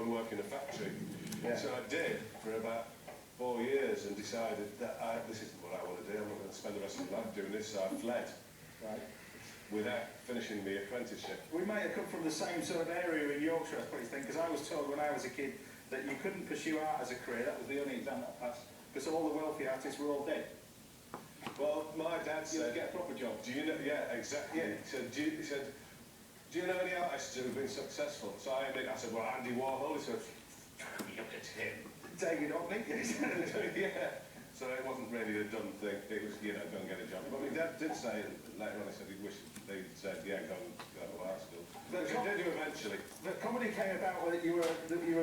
and work in a factory. Yeah. So I did for about 4 years and decided that this isn't what I want to do. I'm not going to spend the rest of my life doing this, so I fled. Right. Without finishing the apprenticeship. We might have come from the same sort of area in Yorkshire, I suppose, because I was told when I was a kid that you couldn't pursue art as a career. That was the only exam that I passed, because all the wealthy artists were all dead. Well, my dad said, get a proper job. do you know, yeah, exactly, yeah. He said, do you know any artists who have been successful? So I said, well, Andy Warhol. He said, look at him. David Hockney. Yeah. So it wasn't really a dumb thing. It was, you know, go and get a job. But my dad did say later on, he said he wished they said, yeah, go to art school. But he did eventually. The comedy came about when you were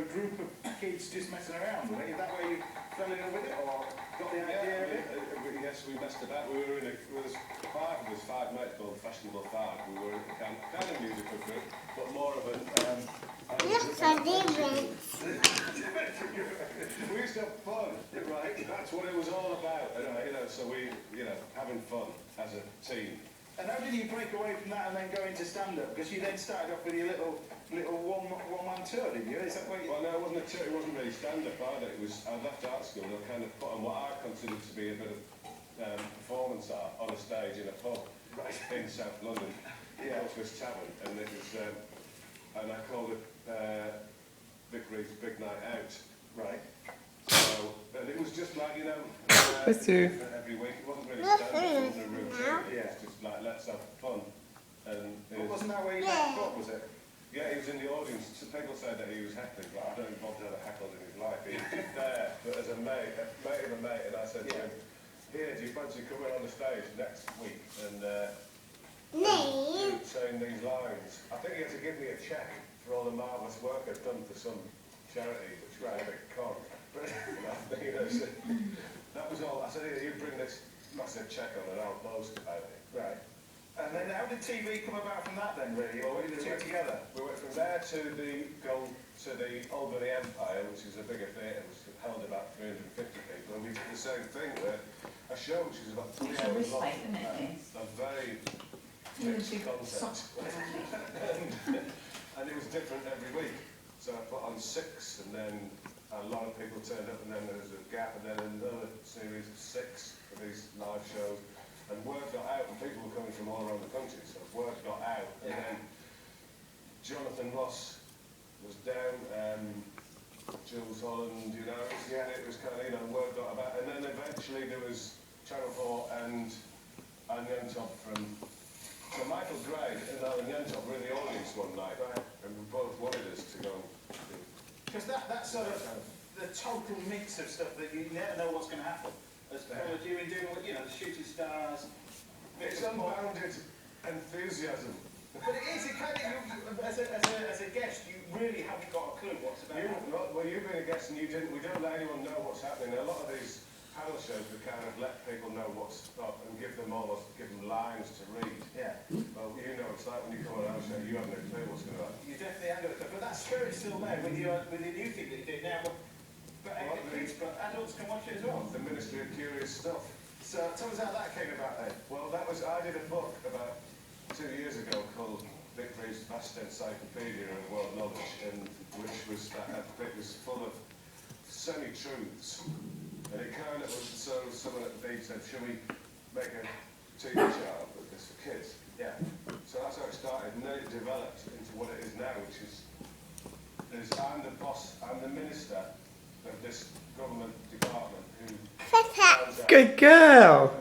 a group of kids just messing around, wasn't it? Is that where you fell in love with it, or got the idea of it? Yes, we messed about. We were in a, there was five mates called Fashionable Five. We were in a kind of musical group, but more of an... Look for difference. We used to have fun, right? That's what it was all about, you know, so we, you know, having fun as a team. And how did you break away from that and then go into stand-up? Because you then started off with your little one-man tour, didn't you? Is that what you... Well, no, it wasn't a tour, it wasn't really stand-up either. It was, I left art school and I kind of put on what I considered to be a bit of performance art on a stage in a pub in South London, Goldsmith's Tavern, and it was, and I called it Vickery's Big Night Out. Right. So, and it was just like, you know, every week. It wasn't really stand-up, it wasn't a routine. It was just like, let's have fun. And well, wasn't that where you met Bob, was it? Yeah, he was in the audience. So people said that he was heckling, but I don't think Bob's ever heckled in his life. He was just there, but as a mate of a mate, and I said to him, here, do you fancy coming on the stage next week and saying these lines? I think he had to give me a cheque for all the marvellous work I've done for some charity, which was a big con. You know, so that was all. I said, here, you bring this massive cheque on and I'll boast about it. Right. And then how did TV come about from that then, really? Or were the two together? We went from there to the Albany Empire, which is a bigger theatre, which held about 350 people, and we did the same thing where a show which was about 3 hours long, a very fixed concept, and it was different every week. So I put on 6, and then a lot of people turned up, and then there was a gap, and then another series of 6 for these live shows. And word got out, and people were coming from all around the country, so word got out. And then Jonathan Ross was down, Jules Holland, you know, it was kind of, you know, word got about. And then eventually there was Channel 4 and Yentop from... So Michael Gray and Alan Yentop were in the audience one night, and we both wanted us to go. Because that's sort of the total mix of stuff that you never know what's going to happen. As well as you in doing what, you know, the Shooting Stars. It's unbounded enthusiasm. But it is, it kind of, as a guest, you really haven't got a clue what's about. Well, you've been a guest and we don't let anyone know what's happening. A lot of these panel shows, we kind of let people know what's up and give them lines to read. Yeah. Well, you know, it's like when you come on our show, you have no clue what's going on. You definitely haven't got a clue, but that spirit's still there with the new thing that you do now. But adults can watch it as well. The Ministry of Curious Stuff. So tell us how that came about then. Well, I did a book about 2 years ago called Vickery's Vast Encyclopedia of World Knowledge, and which was it was full of semi-truths. And it kind of was, so someone at the beach said, should we make a TV show with this for kids? Yeah. So that's how it started, and then it developed into what it is now, which is I'm the boss, I'm the minister of this government department who... Good girl!